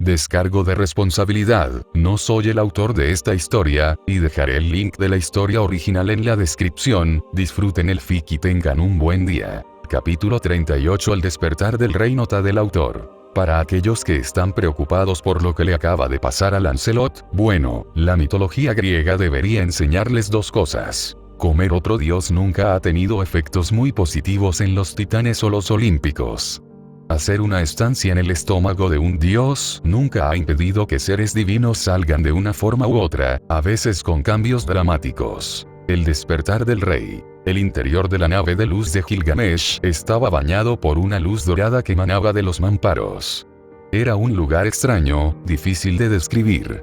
Descargo de responsabilidad, no soy el autor de esta historia, y dejaré el link de la historia original en la descripción. Disfruten el fic y tengan un buen día. Capítulo 38. El despertar del rey. Nota del autor. Para aquellos que están preocupados por lo que le acaba de pasar a Lancelot, bueno, la mitología griega debería enseñarles dos cosas. Comer otro dios nunca ha tenido efectos muy positivos en los titanes o los olímpicos. Hacer una estancia en el estómago de un dios nunca ha impedido que seres divinos salgan de una forma u otra, a veces con cambios dramáticos. El despertar del rey. El interior de la nave de luz de Gilgamesh estaba bañado por una luz dorada que emanaba de los mamparos. Era un lugar extraño, difícil de describir.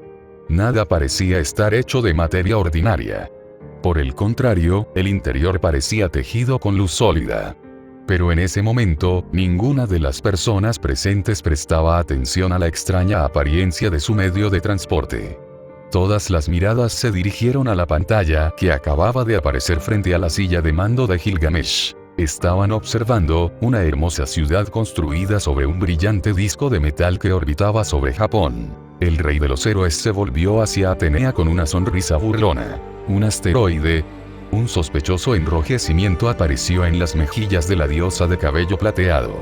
Nada parecía estar hecho de materia ordinaria. Por el contrario, el interior parecía tejido con luz sólida. Pero en ese momento, ninguna de las personas presentes prestaba atención a la extraña apariencia de su medio de transporte. Todas las miradas se dirigieron a la pantalla que acababa de aparecer frente a la silla de mando de Gilgamesh. Estaban observando una hermosa ciudad construida sobre un brillante disco de metal que orbitaba sobre Japón. El rey de los héroes se volvió hacia Atenea con una sonrisa burlona. Un asteroide. Un sospechoso enrojecimiento apareció en las mejillas de la diosa de cabello plateado.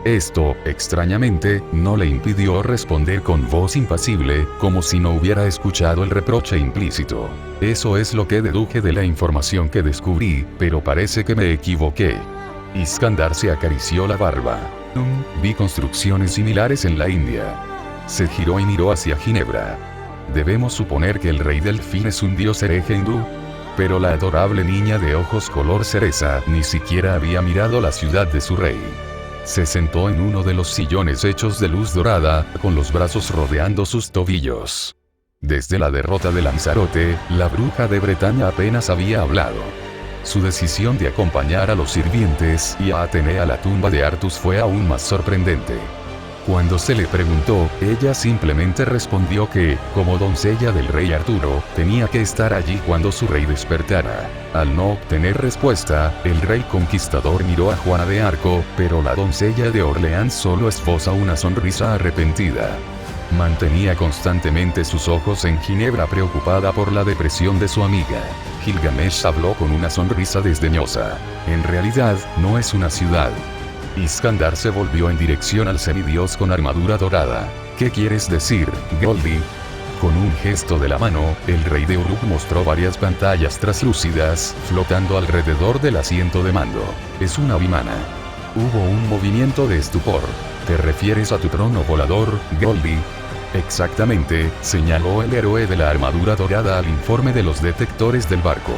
Esto, extrañamente, no le impidió responder con voz impasible, como si no hubiera escuchado el reproche implícito. Eso es lo que deduje de la información que descubrí, pero parece que me equivoqué. Iskandar se acarició la barba. Vi construcciones similares en la India. Se giró y miró hacia Ginebra. Debemos suponer que el rey Delfín es un dios hereje hindú. Pero la adorable niña de ojos color cereza ni siquiera había mirado la ciudad de su rey. Se sentó en uno de los sillones hechos de luz dorada, con los brazos rodeando sus tobillos. Desde la derrota de Lanzarote, la bruja de Bretaña apenas había hablado. Su decisión de acompañar a los sirvientes y a Atenea a la tumba de Artus fue aún más sorprendente. Cuando se le preguntó, ella simplemente respondió que, como doncella del rey Arturo, tenía que estar allí cuando su rey despertara. Al no obtener respuesta, el rey conquistador miró a Juana de Arco, pero la doncella de Orleans solo esboza una sonrisa arrepentida. Mantenía constantemente sus ojos en Ginebra preocupada por la depresión de su amiga. Gilgamesh habló con una sonrisa desdeñosa. En realidad, no es una ciudad. Iskandar se volvió en dirección al semidios con armadura dorada. ¿Qué quieres decir, Goldie? Con un gesto de la mano, el rey de Uruk mostró varias pantallas traslúcidas, flotando alrededor del asiento de mando. Es una vimana. Hubo un movimiento de estupor. ¿Te refieres a tu trono volador, Goldie? Exactamente, señaló el héroe de la armadura dorada al informe de los detectores del barco.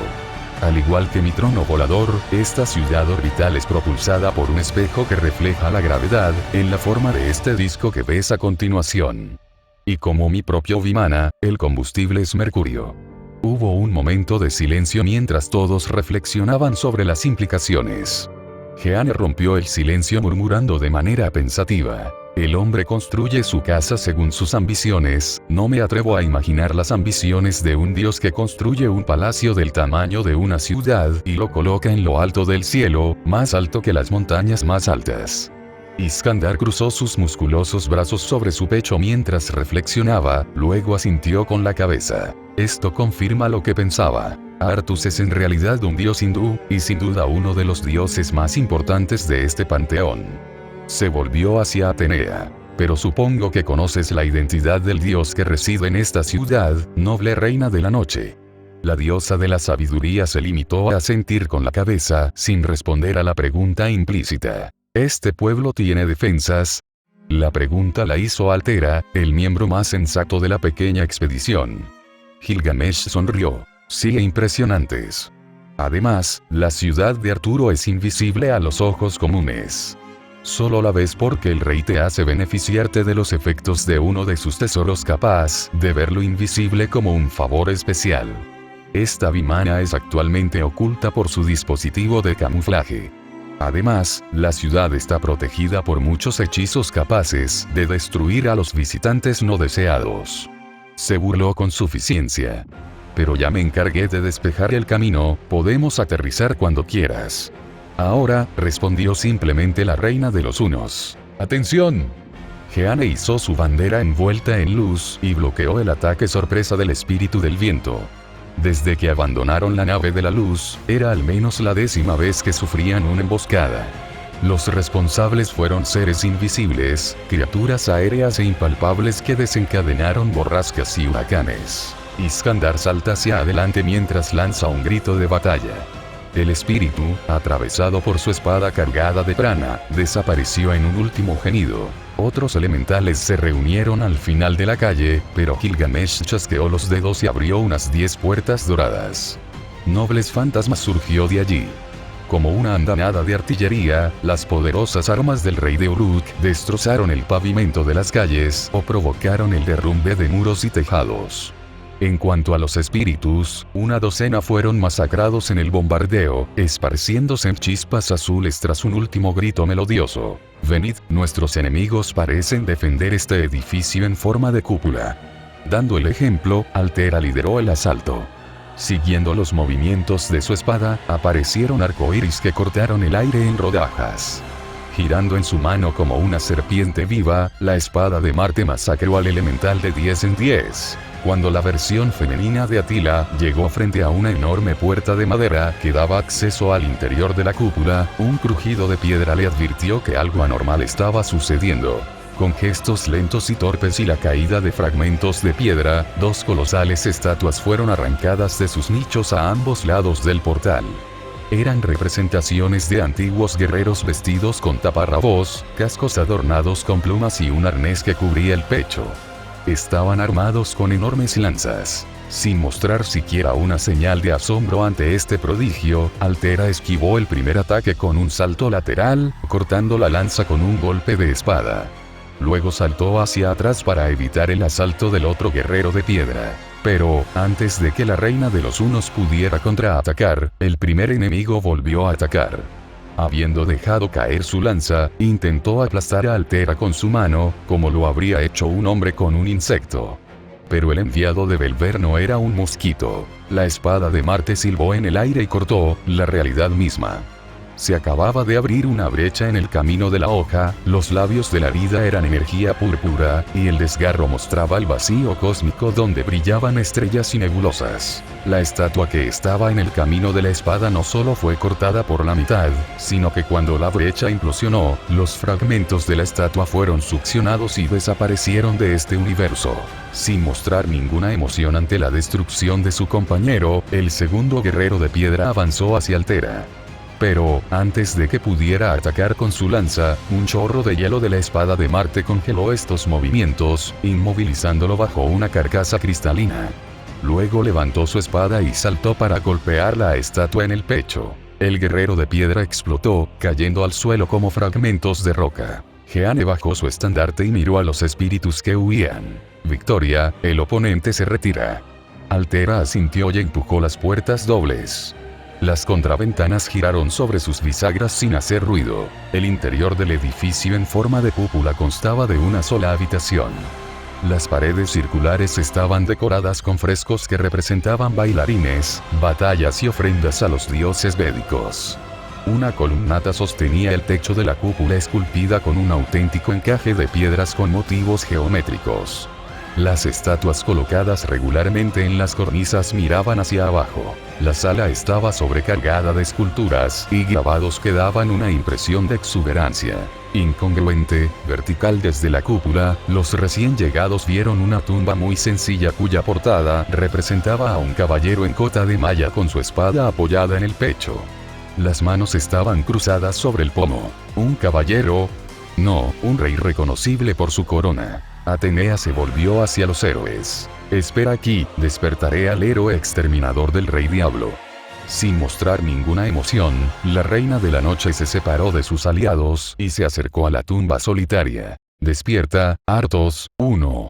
Al igual que mi trono volador, esta ciudad orbital es propulsada por un espejo que refleja la gravedad, en la forma de este disco que ves a continuación. Y como mi propio vimana, el combustible es mercurio. Hubo un momento de silencio mientras todos reflexionaban sobre las implicaciones. Jeanne rompió el silencio murmurando de manera pensativa. El hombre construye su casa según sus ambiciones. No me atrevo a imaginar las ambiciones de un dios que construye un palacio del tamaño de una ciudad y lo coloca en lo alto del cielo, más alto que las montañas más altas. Iskandar cruzó sus musculosos brazos sobre su pecho mientras reflexionaba, luego asintió con la cabeza. Esto confirma lo que pensaba. Artus es en realidad un dios hindú, y sin duda uno de los dioses más importantes de este panteón. Se volvió hacia Atenea. Pero supongo que conoces la identidad del dios que reside en esta ciudad, noble reina de la noche. La diosa de la sabiduría se limitó a asentir con la cabeza, sin responder a la pregunta implícita. ¿Este pueblo tiene defensas? La pregunta la hizo Altera, el miembro más sensato de la pequeña expedición. Gilgamesh sonrió. Sí, impresionantes. Además, la ciudad de Arturo es invisible a los ojos comunes. Solo la ves porque el rey te hace beneficiarte de los efectos de uno de sus tesoros, capaz de ver lo invisible como un favor especial. Esta vimana es actualmente oculta por su dispositivo de camuflaje. Además, la ciudad está protegida por muchos hechizos capaces de destruir a los visitantes no deseados. Se burló con suficiencia. Pero ya me encargué de despejar el camino, podemos aterrizar cuando quieras. Ahora, respondió simplemente la reina de los hunos. ¡Atención! Jeanne izó su bandera envuelta en luz y bloqueó el ataque sorpresa del espíritu del viento. Desde que abandonaron la nave de la luz, era al menos la 10ª vez que sufrían una emboscada. Los responsables fueron seres invisibles, criaturas aéreas e impalpables que desencadenaron borrascas y huracanes. Iskandar salta hacia adelante mientras lanza un grito de batalla. El espíritu, atravesado por su espada cargada de prana, desapareció en un último gemido. Otros elementales se reunieron al final de la calle, pero Gilgamesh chasqueó los dedos y abrió unas 10 puertas doradas. Nobles fantasmas surgió de allí. Como una andanada de artillería, las poderosas armas del rey de Uruk destrozaron el pavimento de las calles o provocaron el derrumbe de muros y tejados. En cuanto a los espíritus, una docena fueron masacrados en el bombardeo, esparciéndose en chispas azules tras un último grito melodioso. Venid, nuestros enemigos parecen defender este edificio en forma de cúpula. Dando el ejemplo, Altera lideró el asalto. Siguiendo los movimientos de su espada, aparecieron arcoíris que cortaron el aire en rodajas. Girando en su mano como una serpiente viva, la espada de Marte masacró al elemental de 10 en 10. Cuando la versión femenina de Atila llegó frente a una enorme puerta de madera que daba acceso al interior de la cúpula, un crujido de piedra le advirtió que algo anormal estaba sucediendo. Con gestos lentos y torpes y la caída de fragmentos de piedra, 2 colosales estatuas fueron arrancadas de sus nichos a ambos lados del portal. Eran representaciones de antiguos guerreros vestidos con taparrabos, cascos adornados con plumas y un arnés que cubría el pecho. Estaban armados con enormes lanzas. Sin mostrar siquiera una señal de asombro ante este prodigio, Altera esquivó el primer ataque con un salto lateral, cortando la lanza con un golpe de espada. Luego saltó hacia atrás para evitar el asalto del otro guerrero de piedra. Pero, antes de que la reina de los hunos pudiera contraatacar, el primer enemigo volvió a atacar. Habiendo dejado caer su lanza, intentó aplastar a Altera con su mano, como lo habría hecho un hombre con un insecto. Pero el enviado de Belver no era un mosquito. La espada de Marte silbó en el aire y cortó la realidad misma. Se acababa de abrir una brecha en el camino de la hoja, los labios de la vida eran energía púrpura, y el desgarro mostraba el vacío cósmico donde brillaban estrellas y nebulosas. La estatua que estaba en el camino de la espada no solo fue cortada por la mitad, sino que cuando la brecha implosionó, los fragmentos de la estatua fueron succionados y desaparecieron de este universo. Sin mostrar ninguna emoción ante la destrucción de su compañero, el segundo guerrero de piedra avanzó hacia Altera. Pero, antes de que pudiera atacar con su lanza, un chorro de hielo de la espada de Marte congeló estos movimientos, inmovilizándolo bajo una carcasa cristalina. Luego levantó su espada y saltó para golpear la estatua en el pecho. El guerrero de piedra explotó, cayendo al suelo como fragmentos de roca. Jeanne bajó su estandarte y miró a los espíritus que huían. Victoria, el oponente se retira. Altera asintió y empujó las puertas dobles. Las contraventanas giraron sobre sus bisagras sin hacer ruido. El interior del edificio en forma de cúpula constaba de una sola habitación. Las paredes circulares estaban decoradas con frescos que representaban bailarines, batallas y ofrendas a los dioses védicos. Una columnata sostenía el techo de la cúpula esculpida con un auténtico encaje de piedras con motivos geométricos. Las estatuas colocadas regularmente en las cornisas miraban hacia abajo. La sala estaba sobrecargada de esculturas y grabados que daban una impresión de exuberancia. Incongruente, vertical desde la cúpula, los recién llegados vieron una tumba muy sencilla cuya portada representaba a un caballero en cota de malla con su espada apoyada en el pecho. Las manos estaban cruzadas sobre el pomo. ¿Un caballero? No, un rey reconocible por su corona. Atenea se volvió hacia los héroes. Espera aquí, despertaré al héroe exterminador del rey diablo. Sin mostrar ninguna emoción, la reina de la noche se separó de sus aliados y se acercó a la tumba solitaria. Despierta, Artos, 1.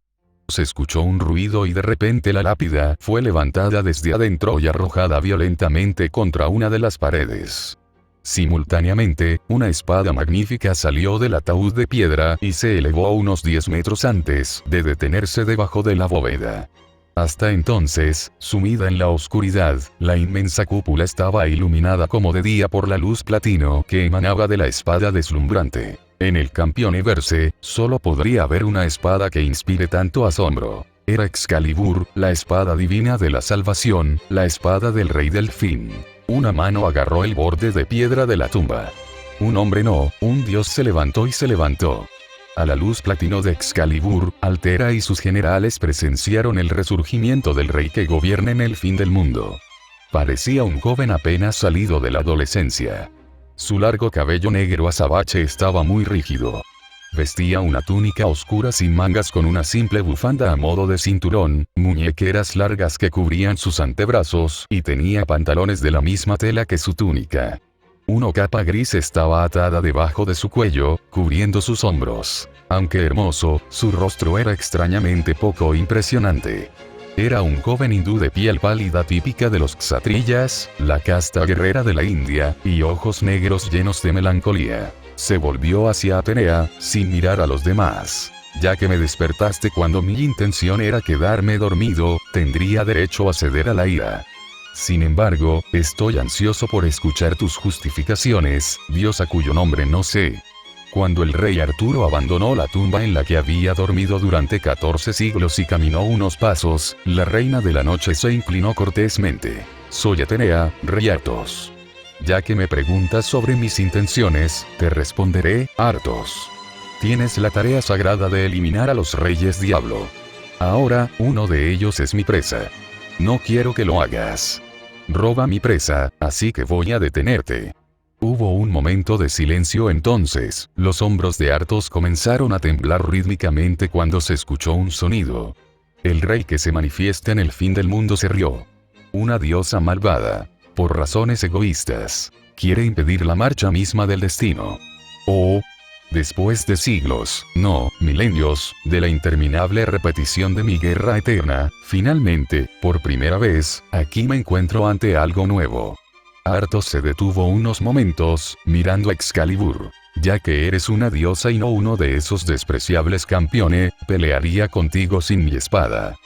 Se escuchó un ruido y de repente la lápida fue levantada desde adentro y arrojada violentamente contra una de las paredes. Simultáneamente, una espada magnífica salió del ataúd de piedra y se elevó a unos 10 metros antes de detenerse debajo de la bóveda. Hasta entonces, sumida en la oscuridad, la inmensa cúpula estaba iluminada como de día por la luz platino que emanaba de la espada deslumbrante. En el Campioniverse, solo podría haber una espada que inspire tanto asombro. Era Excalibur, la espada divina de la salvación, la espada del rey Delfín. Una mano agarró el borde de piedra de la tumba. Un hombre no, un dios se levantó y se levantó. A la luz platino de Excalibur, Altera y sus generales presenciaron el resurgimiento del rey que gobierna en el fin del mundo. Parecía un joven apenas salido de la adolescencia. Su largo cabello negro azabache estaba muy rígido. Vestía una túnica oscura sin mangas con una simple bufanda a modo de cinturón, muñequeras largas que cubrían sus antebrazos y tenía pantalones de la misma tela que su túnica. Una capa gris estaba atada debajo de su cuello, cubriendo sus hombros. Aunque hermoso, su rostro era extrañamente poco impresionante. Era un joven hindú de piel pálida típica de los kshatriyas, la casta guerrera de la India, y ojos negros llenos de melancolía. Se volvió hacia Atenea, sin mirar a los demás. Ya que me despertaste cuando mi intención era quedarme dormido, tendría derecho a ceder a la ira. Sin embargo, estoy ansioso por escuchar tus justificaciones, diosa cuyo nombre no sé. Cuando el rey Arturo abandonó la tumba en la que había dormido durante 14 siglos y caminó unos pasos, la reina de la noche se inclinó cortésmente. Soy Atenea, rey Artos. Ya que me preguntas sobre mis intenciones, te responderé, Artos. Tienes la tarea sagrada de eliminar a los reyes diablo. Ahora, uno de ellos es mi presa. No quiero que lo hagas. Roba mi presa, así que voy a detenerte. Hubo un momento de silencio entonces, los hombros de Artos comenzaron a temblar rítmicamente cuando se escuchó un sonido. El rey que se manifiesta en el fin del mundo se rió. Una diosa malvada, por razones egoístas, quiere impedir la marcha misma del destino. Oh. Después de siglos, no, milenios, de la interminable repetición de mi guerra eterna, finalmente, por primera vez, aquí me encuentro ante algo nuevo. Artos se detuvo unos momentos, mirando a Excalibur. Ya que eres una diosa y no uno de esos despreciables campeones, pelearía contigo sin mi espada.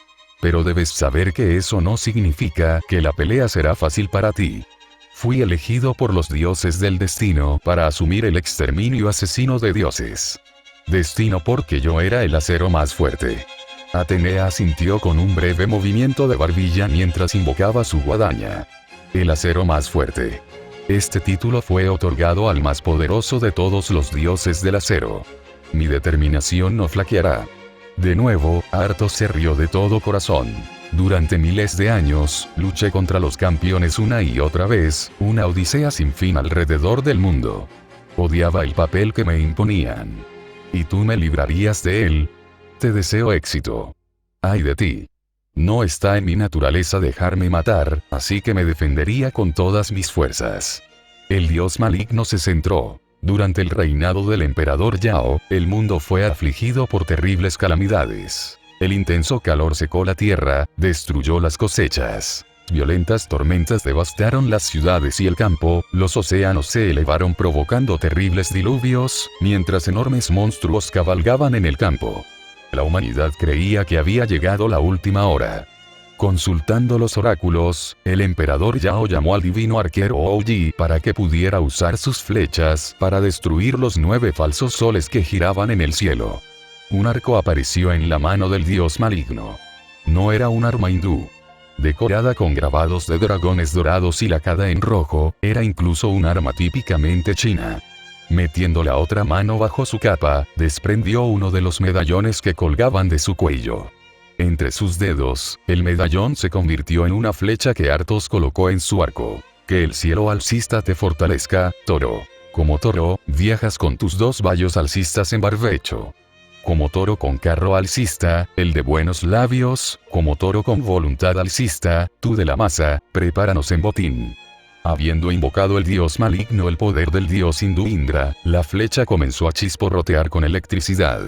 Pero debes saber que eso no significa que la pelea será fácil para ti. Fui elegido por los dioses del destino para asumir el exterminio asesino de dioses. Destino porque yo era el acero más fuerte. Atenea asintió con un breve movimiento de barbilla mientras invocaba su guadaña. El acero más fuerte. Este título fue otorgado al más poderoso de todos los dioses del acero. Mi determinación no flaqueará. De nuevo, Artos se rió de todo corazón. Durante miles de años, luché contra los campeones una y otra vez, una odisea sin fin alrededor del mundo. Odiaba el papel que me imponían. ¿Y tú me librarías de él? Te deseo éxito. Ay de ti. No está en mi naturaleza dejarme matar, así que me defendería con todas mis fuerzas. El dios maligno se centró. Durante el reinado del emperador Yao, el mundo fue afligido por terribles calamidades. El intenso calor secó la tierra, destruyó las cosechas. Violentas tormentas devastaron las ciudades y el campo, los océanos se elevaron provocando terribles diluvios, mientras enormes monstruos cabalgaban en el campo. La humanidad creía que había llegado la última hora. Consultando los oráculos, el emperador Yao llamó al divino arquero Ouji para que pudiera usar sus flechas para destruir los 9 falsos soles que giraban en el cielo. Un arco apareció en la mano del dios maligno. No era un arma hindú. Decorada con grabados de dragones dorados y lacada en rojo, era incluso un arma típicamente china. Metiendo la otra mano bajo su capa, desprendió uno de los medallones que colgaban de su cuello. Entre sus dedos, el medallón se convirtió en una flecha que Artos colocó en su arco. Que el cielo alcista te fortalezca, toro. Como toro, viajas con tus 2 vallos alcistas en barbecho. Como toro con carro alcista, el de buenos labios, como toro con voluntad alcista, tú de la masa, prepáranos en botín. Habiendo invocado el dios maligno el poder del dios hindú Indra, la flecha comenzó a chisporrotear con electricidad.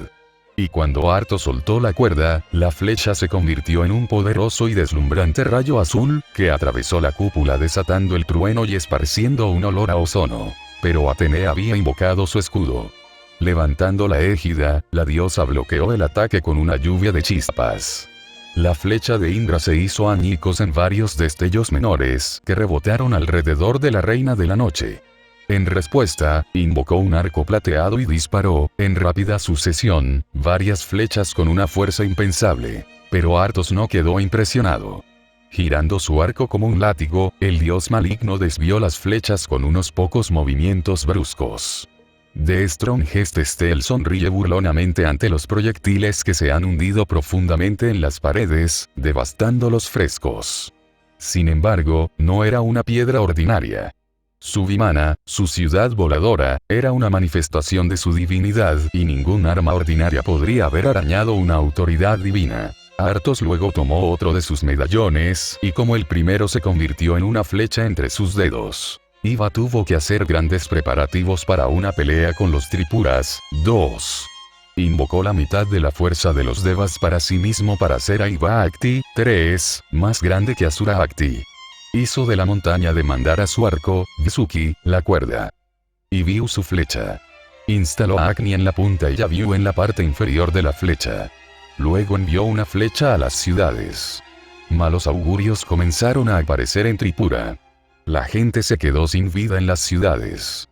Y cuando Artos soltó la cuerda, la flecha se convirtió en un poderoso y deslumbrante rayo azul, que atravesó la cúpula desatando el trueno y esparciendo un olor a ozono. Pero Atenea había invocado su escudo. Levantando la égida, la diosa bloqueó el ataque con una lluvia de chispas. La flecha de Indra se hizo añicos en varios destellos menores que rebotaron alrededor de la reina de la noche. En respuesta, invocó un arco plateado y disparó, en rápida sucesión, varias flechas con una fuerza impensable. Pero Arthos no quedó impresionado. Girando su arco como un látigo, el dios maligno desvió las flechas con unos pocos movimientos bruscos. The Strongest Steel sonríe burlonamente ante los proyectiles que se han hundido profundamente en las paredes, devastando los frescos. Sin embargo, no era una piedra ordinaria. Su Vimana, su ciudad voladora, era una manifestación de su divinidad y ningún arma ordinaria podría haber arañado una autoridad divina. Arthos luego tomó otro de sus medallones, y como el primero se convirtió en una flecha entre sus dedos. Iva tuvo que hacer grandes preparativos para una pelea con los Tripuras. 2. Invocó la mitad de la fuerza de los Devas para sí mismo para hacer a Iva Akti. 3. Más grande que Asura Akti. Hizo de la montaña de Mandara su arco, Visuki, la cuerda. Y Viu su flecha. Instaló a Agni en la punta y a Viu en la parte inferior de la flecha. Luego envió una flecha a las ciudades. Malos augurios comenzaron a aparecer en Tripura. La gente se quedó sin vida en las ciudades.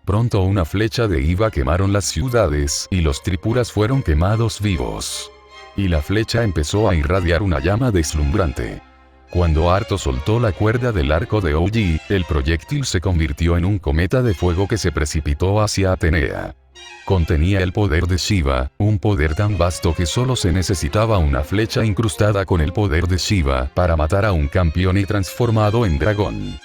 Pronto una flecha de Iva quemaron las ciudades y los Tripuras fueron quemados vivos. Y la flecha empezó a irradiar una llama deslumbrante. Cuando Arthos soltó la cuerda del arco de Ouji, el proyectil se convirtió en un cometa de fuego que se precipitó hacia Atenea. Contenía el poder de Shiva, un poder tan vasto que solo se necesitaba una flecha incrustada con el poder de Shiva para matar a un campeón y transformado en dragón.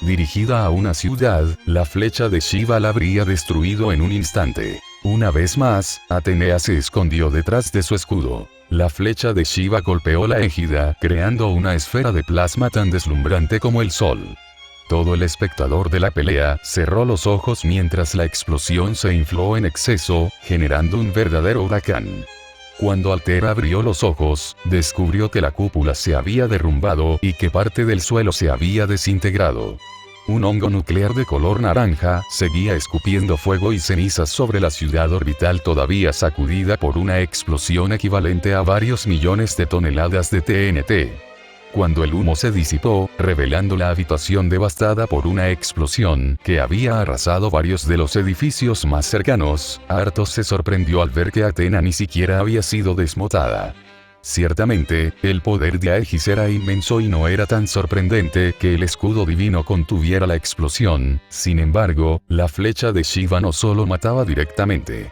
Dirigida a una ciudad, la flecha de Shiva la habría destruido en un instante. Una vez más, Atenea se escondió detrás de su escudo. La flecha de Shiva golpeó la égida, creando una esfera de plasma tan deslumbrante como el sol. Todo el espectador de la pelea cerró los ojos mientras la explosión se infló en exceso, generando un verdadero huracán. Cuando Altera abrió los ojos, descubrió que la cúpula se había derrumbado y que parte del suelo se había desintegrado. Un hongo nuclear de color naranja seguía escupiendo fuego y cenizas sobre la ciudad orbital todavía sacudida por una explosión equivalente a varios millones de toneladas de TNT. Cuando el humo se disipó, revelando la habitación devastada por una explosión que había arrasado varios de los edificios más cercanos, Arthos se sorprendió al ver que Atena ni siquiera había sido desmontada. Ciertamente, el poder de Aegis era inmenso y no era tan sorprendente que el escudo divino contuviera la explosión. Sin embargo, la flecha de Shiva no solo mataba directamente.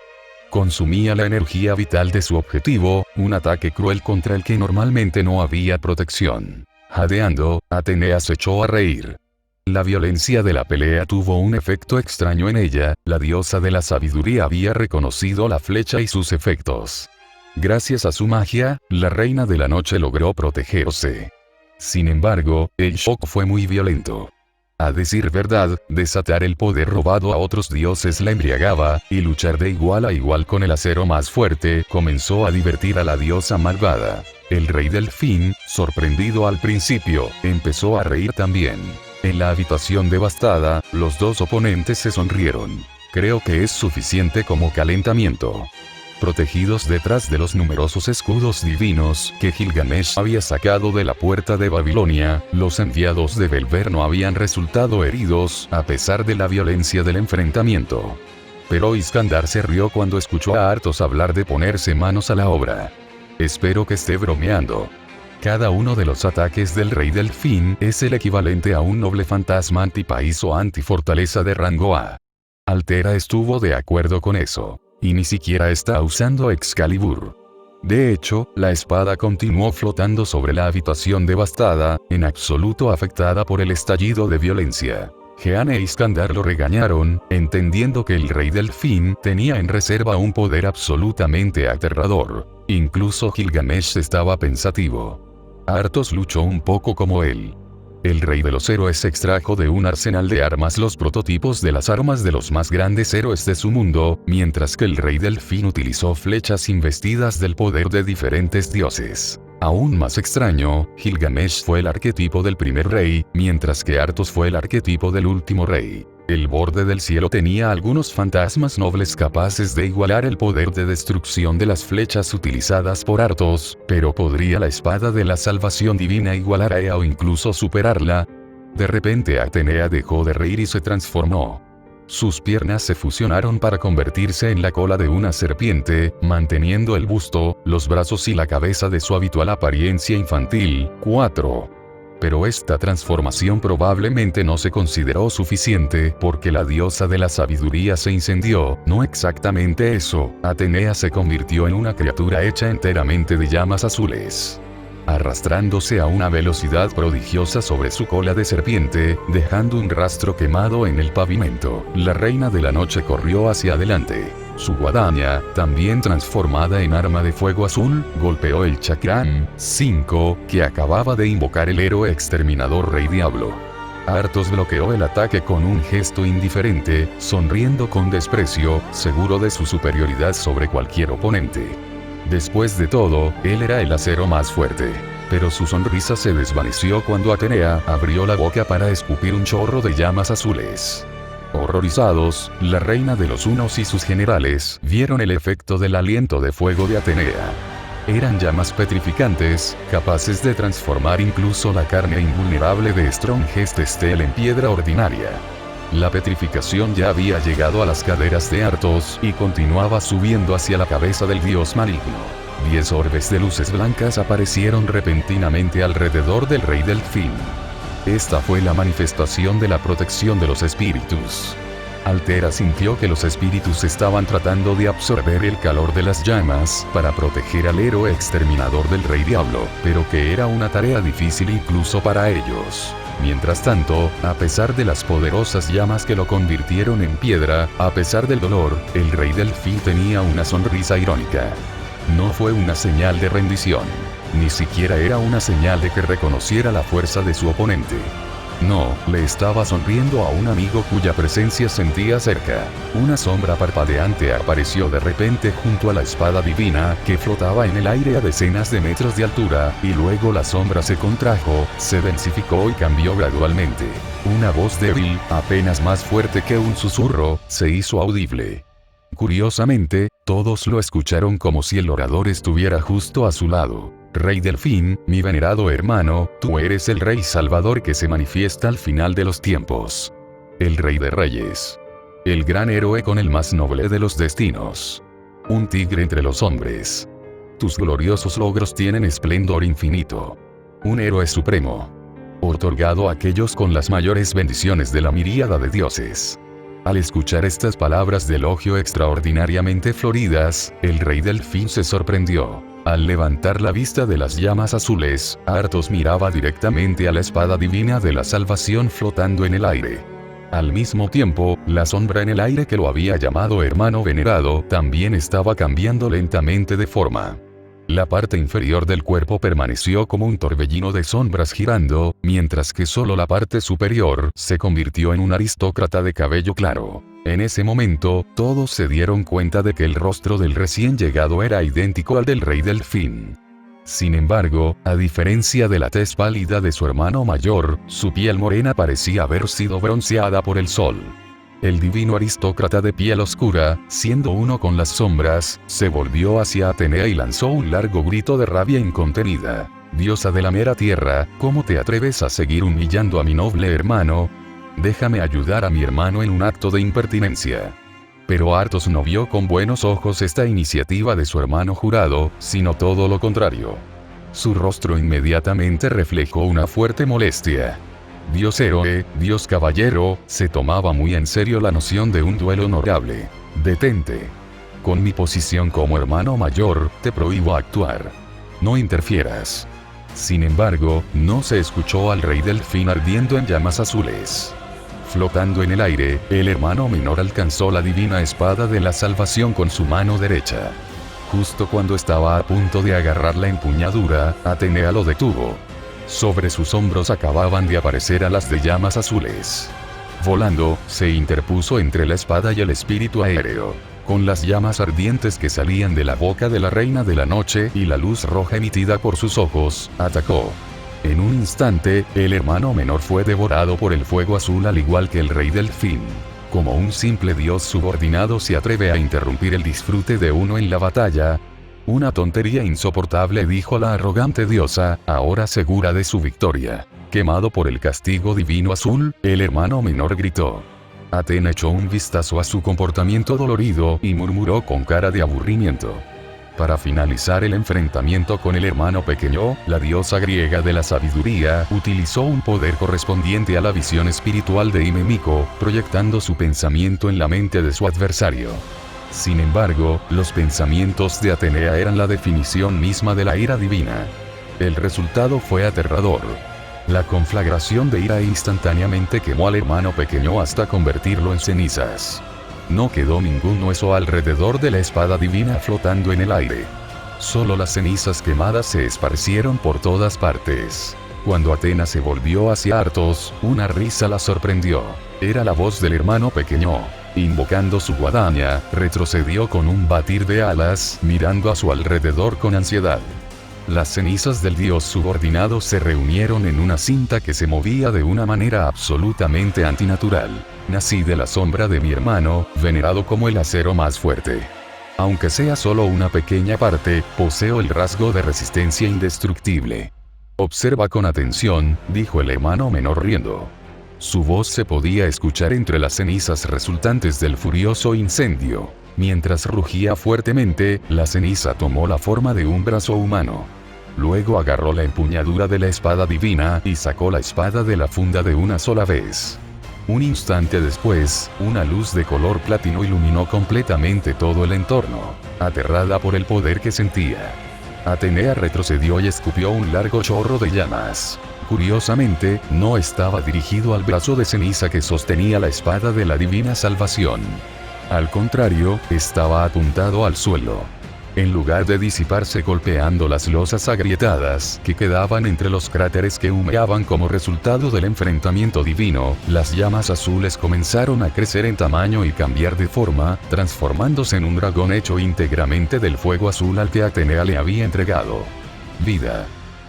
Consumía la energía vital de su objetivo, un ataque cruel contra el que normalmente no había protección. Jadeando, Atenea se echó a reír. La violencia de la pelea tuvo un efecto extraño en ella, la diosa de la sabiduría había reconocido la flecha y sus efectos. Gracias a su magia, la reina de la noche logró protegerse. Sin embargo, el shock fue muy violento. A decir verdad, desatar el poder robado a otros dioses la embriagaba, y luchar de igual a igual con el acero más fuerte comenzó a divertir a la diosa malvada. El rey Delfín, sorprendido al principio, empezó a reír también. En la habitación devastada, los dos oponentes se sonrieron. Creo que es suficiente como calentamiento. Protegidos detrás de los numerosos escudos divinos que Gilgamesh había sacado de la puerta de Babilonia, los enviados de Belver no habían resultado heridos a pesar de la violencia del enfrentamiento. Pero Iskandar se rió cuando escuchó a Arthos hablar de ponerse manos a la obra. Espero que esté bromeando. Cada uno de los ataques del Rey Delfín es el equivalente a un noble fantasma antipaís o antifortaleza de rango A. Altera estuvo de acuerdo con eso. Y ni siquiera está usando Excalibur. De hecho, la espada continuó flotando sobre la habitación devastada, en absoluto afectada por el estallido de violencia. Jean e Iskandar lo regañaron, entendiendo que el Rey Delfín tenía en reserva un poder absolutamente aterrador. Incluso Gilgamesh estaba pensativo. Arthos luchó un poco como él. El rey de los héroes extrajo de un arsenal de armas los prototipos de las armas de los más grandes héroes de su mundo, mientras que el rey Delfín utilizó flechas investidas del poder de diferentes dioses. Aún más extraño, Gilgamesh fue el arquetipo del primer rey, mientras que Arthos fue el arquetipo del último rey. El borde del cielo tenía algunos fantasmas nobles capaces de igualar el poder de destrucción de las flechas utilizadas por Arthos, pero ¿podría la espada de la salvación divina igualar a Ea o incluso superarla? De repente Atenea dejó de reír y se transformó. Sus piernas se fusionaron para convertirse en la cola de una serpiente, manteniendo el busto, los brazos y la cabeza de su habitual apariencia infantil. 4. Pero esta transformación probablemente no se consideró suficiente, porque la diosa de la sabiduría se incendió. No exactamente eso, Atenea se convirtió en una criatura hecha enteramente de llamas azules. Arrastrándose a una velocidad prodigiosa sobre su cola de serpiente, dejando un rastro quemado en el pavimento, la reina de la noche corrió hacia adelante. Su guadaña, también transformada en arma de fuego azul, golpeó el chakram 5, que acababa de invocar el héroe exterminador Rey Diablo. Arthos bloqueó el ataque con un gesto indiferente, sonriendo con desprecio, seguro de su superioridad sobre cualquier oponente. Después de todo, él era el acero más fuerte. Pero su sonrisa se desvaneció cuando Atenea abrió la boca para escupir un chorro de llamas azules. Horrorizados, la reina de los hunos y sus generales vieron el efecto del aliento de fuego de Atenea. Eran llamas petrificantes, capaces de transformar incluso la carne invulnerable de Strongest Steel en piedra ordinaria. La petrificación ya había llegado a las caderas de Arthos y continuaba subiendo hacia la cabeza del dios maligno. 10 orbes de luces blancas aparecieron repentinamente alrededor del rey delfín. Esta fue la manifestación de la protección de los espíritus. Altera sintió que los espíritus estaban tratando de absorber el calor de las llamas para proteger al héroe exterminador del Rey Diablo, pero que era una tarea difícil incluso para ellos. Mientras tanto, a pesar de las poderosas llamas que lo convirtieron en piedra, a pesar del dolor, el Rey Delfín tenía una sonrisa irónica. No fue una señal de rendición. Ni siquiera era una señal de que reconociera la fuerza de su oponente. No, le estaba sonriendo a un amigo cuya presencia sentía cerca. Una sombra parpadeante apareció de repente junto a la espada divina, que flotaba en el aire a decenas de metros de altura, y luego la sombra se contrajo, se densificó y cambió gradualmente. Una voz débil, apenas más fuerte que un susurro, se hizo audible. Curiosamente, todos lo escucharon como si el orador estuviera justo a su lado. Rey Delfín, mi venerado hermano, tú eres el Rey Salvador que se manifiesta al final de los tiempos. El Rey de Reyes. El gran héroe con el más noble de los destinos. Un tigre entre los hombres. Tus gloriosos logros tienen esplendor infinito. Un héroe supremo. Otorgado a aquellos con las mayores bendiciones de la miríada de dioses. Al escuchar estas palabras de elogio extraordinariamente floridas, el Rey Delfín se sorprendió. Al levantar la vista de las llamas azules, Arthos miraba directamente a la espada divina de la salvación flotando en el aire. Al mismo tiempo, la sombra en el aire que lo había llamado hermano venerado también estaba cambiando lentamente de forma. La parte inferior del cuerpo permaneció como un torbellino de sombras girando, mientras que solo la parte superior se convirtió en un aristócrata de cabello claro. En ese momento, todos se dieron cuenta de que el rostro del recién llegado era idéntico al del Rey Delfín. Sin embargo, a diferencia de la tez pálida de su hermano mayor, su piel morena parecía haber sido bronceada por el sol. El divino aristócrata de piel oscura, siendo uno con las sombras, se volvió hacia Atenea y lanzó un largo grito de rabia incontenida. Diosa de la mera tierra, ¿cómo te atreves a seguir humillando a mi noble hermano? Déjame ayudar a mi hermano en un acto de impertinencia. Pero Arthos no vio con buenos ojos esta iniciativa de su hermano jurado, sino todo lo contrario. Su rostro inmediatamente reflejó una fuerte molestia. Dios héroe, Dios caballero, se tomaba muy en serio la noción de un duelo honorable. Detente. Con mi posición como hermano mayor, te prohíbo actuar. No interfieras. Sin embargo, no se escuchó al Rey Delfín ardiendo en llamas azules. Flotando en el aire, el hermano menor alcanzó la divina espada de la salvación con su mano derecha. Justo cuando estaba a punto de agarrar la empuñadura, Atenea lo detuvo. Sobre sus hombros acababan de aparecer alas de llamas azules. Volando, se interpuso entre la espada y el espíritu aéreo. Con las llamas ardientes que salían de la boca de la reina de la noche y la luz roja emitida por sus ojos, atacó. En un instante, el hermano menor fue devorado por el fuego azul al igual que el Rey Delfín. Como un simple dios subordinado se atreve a interrumpir el disfrute de uno en la batalla. Una tontería insoportable, dijo la arrogante diosa, ahora segura de su victoria. Quemado por el castigo divino azul, el hermano menor gritó. Atena echó un vistazo a su comportamiento dolorido y murmuró con cara de aburrimiento. Para finalizar el enfrentamiento con el hermano pequeño, la diosa griega de la sabiduría utilizó un poder correspondiente a la visión espiritual de Himemico, proyectando su pensamiento en la mente de su adversario. Sin embargo, los pensamientos de Atenea eran la definición misma de la ira divina. El resultado fue aterrador. La conflagración de ira instantáneamente quemó al hermano pequeño hasta convertirlo en cenizas. No quedó ningún hueso alrededor de la espada divina flotando en el aire. Solo las cenizas quemadas se esparcieron por todas partes. Cuando Atena se volvió hacia Artos, una risa la sorprendió. Era la voz del hermano pequeño. Invocando su guadaña, retrocedió con un batir de alas, mirando a su alrededor con ansiedad. Las cenizas del dios subordinado se reunieron en una cinta que se movía de una manera absolutamente antinatural. Nací de la sombra de mi hermano, venerado como el acero más fuerte. Aunque sea solo una pequeña parte, poseo el rasgo de resistencia indestructible. Observa con atención, dijo el hermano menor riendo. Su voz se podía escuchar entre las cenizas resultantes del furioso incendio. Mientras rugía fuertemente, la ceniza tomó la forma de un brazo humano. Luego agarró la empuñadura de la espada divina y sacó la espada de la funda de una sola vez. Un instante después, una luz de color platino iluminó completamente todo el entorno, aterrada por el poder que sentía. Atenea retrocedió y escupió un largo chorro de llamas. Curiosamente, no estaba dirigido al brazo de ceniza que sostenía la espada de la divina salvación. Al contrario, estaba apuntado al suelo. En lugar de disiparse golpeando las losas agrietadas que quedaban entre los cráteres que humeaban como resultado del enfrentamiento divino, las llamas azules comenzaron a crecer en tamaño y cambiar de forma, transformándose en un dragón hecho íntegramente del fuego azul al que Atenea le había entregado vida.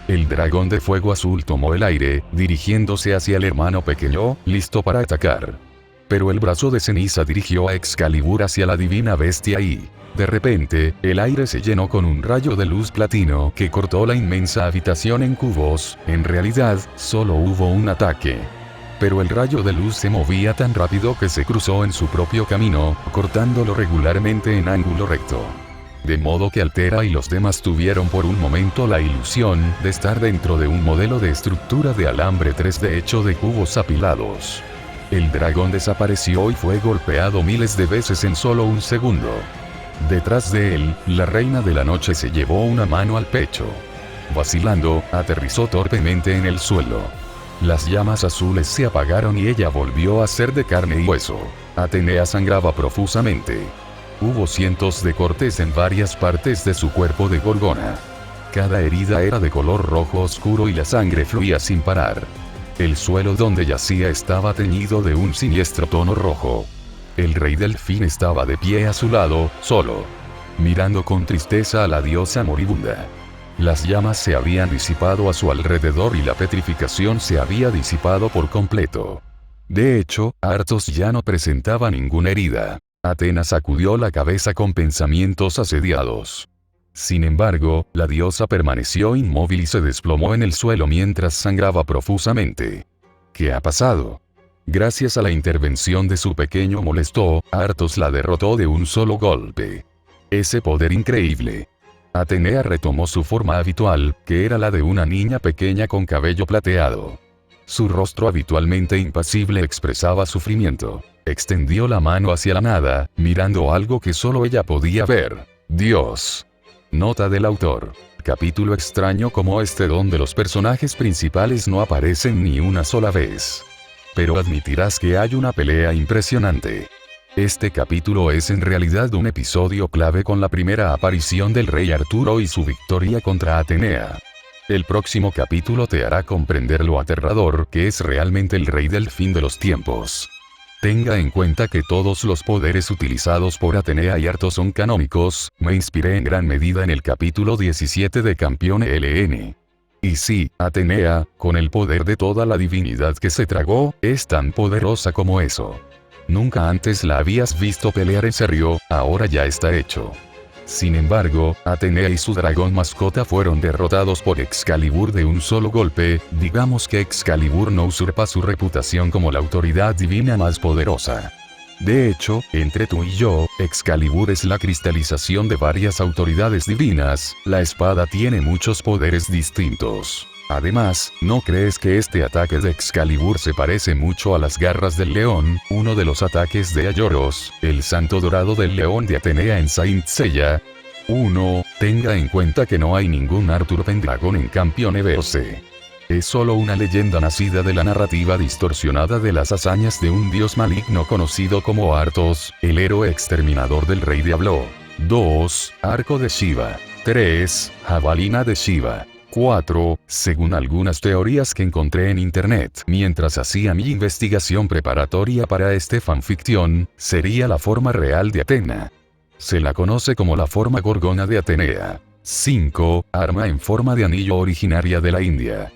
El dragón de fuego azul tomó el aire, dirigiéndose hacia el hermano pequeño, listo para atacar. Pero el brazo de ceniza dirigió a Excalibur hacia la divina bestia y, de repente, el aire se llenó con un rayo de luz platino que cortó la inmensa habitación en cubos. En realidad, solo hubo un ataque. Pero el rayo de luz se movía tan rápido que se cruzó en su propio camino, cortándolo regularmente en ángulo recto. De modo que Altera y los demás tuvieron por un momento la ilusión de estar dentro de un modelo de estructura de alambre 3D hecho de cubos apilados. El dragón desapareció y fue golpeado miles de veces en solo un segundo. Detrás de él, la reina de la noche se llevó una mano al pecho. Vacilando, aterrizó torpemente en el suelo. Las llamas azules se apagaron y ella volvió a ser de carne y hueso. Atenea sangraba profusamente. Hubo cientos de cortes en varias partes de su cuerpo de gorgona. Cada herida era de color rojo oscuro y la sangre fluía sin parar. El suelo donde yacía estaba teñido de un siniestro tono rojo. El rey delfín estaba de pie a su lado, solo, mirando con tristeza a la diosa moribunda. Las llamas se habían disipado a su alrededor y la petrificación se había disipado por completo. De hecho, Artos ya no presentaba ninguna herida. Atena sacudió la cabeza con pensamientos asediados. Sin embargo, la diosa permaneció inmóvil y se desplomó en el suelo mientras sangraba profusamente. ¿Qué ha pasado? Gracias a la intervención de su pequeño molesto, Artos la derrotó de un solo golpe. Ese poder increíble. Atenea retomó su forma habitual, que era la de una niña pequeña con cabello plateado. Su rostro habitualmente impasible expresaba sufrimiento. Extendió la mano hacia la nada, mirando algo que solo ella podía ver. Dios. Nota del autor. Capítulo extraño como este donde los personajes principales no aparecen ni una sola vez. Pero admitirás que hay una pelea impresionante. Este capítulo es en realidad un episodio clave con la primera aparición del rey Arturo y su victoria contra Atenea. El próximo capítulo te hará comprender lo aterrador que es realmente el rey del fin de los tiempos. Tenga en cuenta que todos los poderes utilizados por Atenea y Artos son canónicos. Me inspiré en gran medida en el capítulo 17 de Campeón LN. Y sí, Atenea, con el poder de toda la divinidad que se tragó, es tan poderosa como eso. Nunca antes la habías visto pelear en serio, ahora ya está hecho. Sin embargo, Atenea y su dragón mascota fueron derrotados por Excalibur de un solo golpe. Digamos que Excalibur no usurpa su reputación como la autoridad divina más poderosa. De hecho, entre tú y yo, Excalibur es la cristalización de varias autoridades divinas. La espada tiene muchos poderes distintos. Además, ¿no crees que este ataque de Excalibur se parece mucho a las garras del león, uno de los ataques de Aioros, el santo dorado del león de Atenea en Saint Seiya? 1. Tenga en cuenta que no hay ningún Arthur Pendragon en Campione VOC. Es solo una leyenda nacida de la narrativa distorsionada de las hazañas de un dios maligno conocido como Arthos, el héroe exterminador del rey Diablo. 2. Arco de Shiva. 3. Jabalina de Shiva. 4. Según algunas teorías que encontré en internet mientras hacía mi investigación preparatoria para este fanfiction, sería la forma real de Atena. Se la conoce como la forma gorgona de Atenea. 5. Arma en forma de anillo originaria de la India.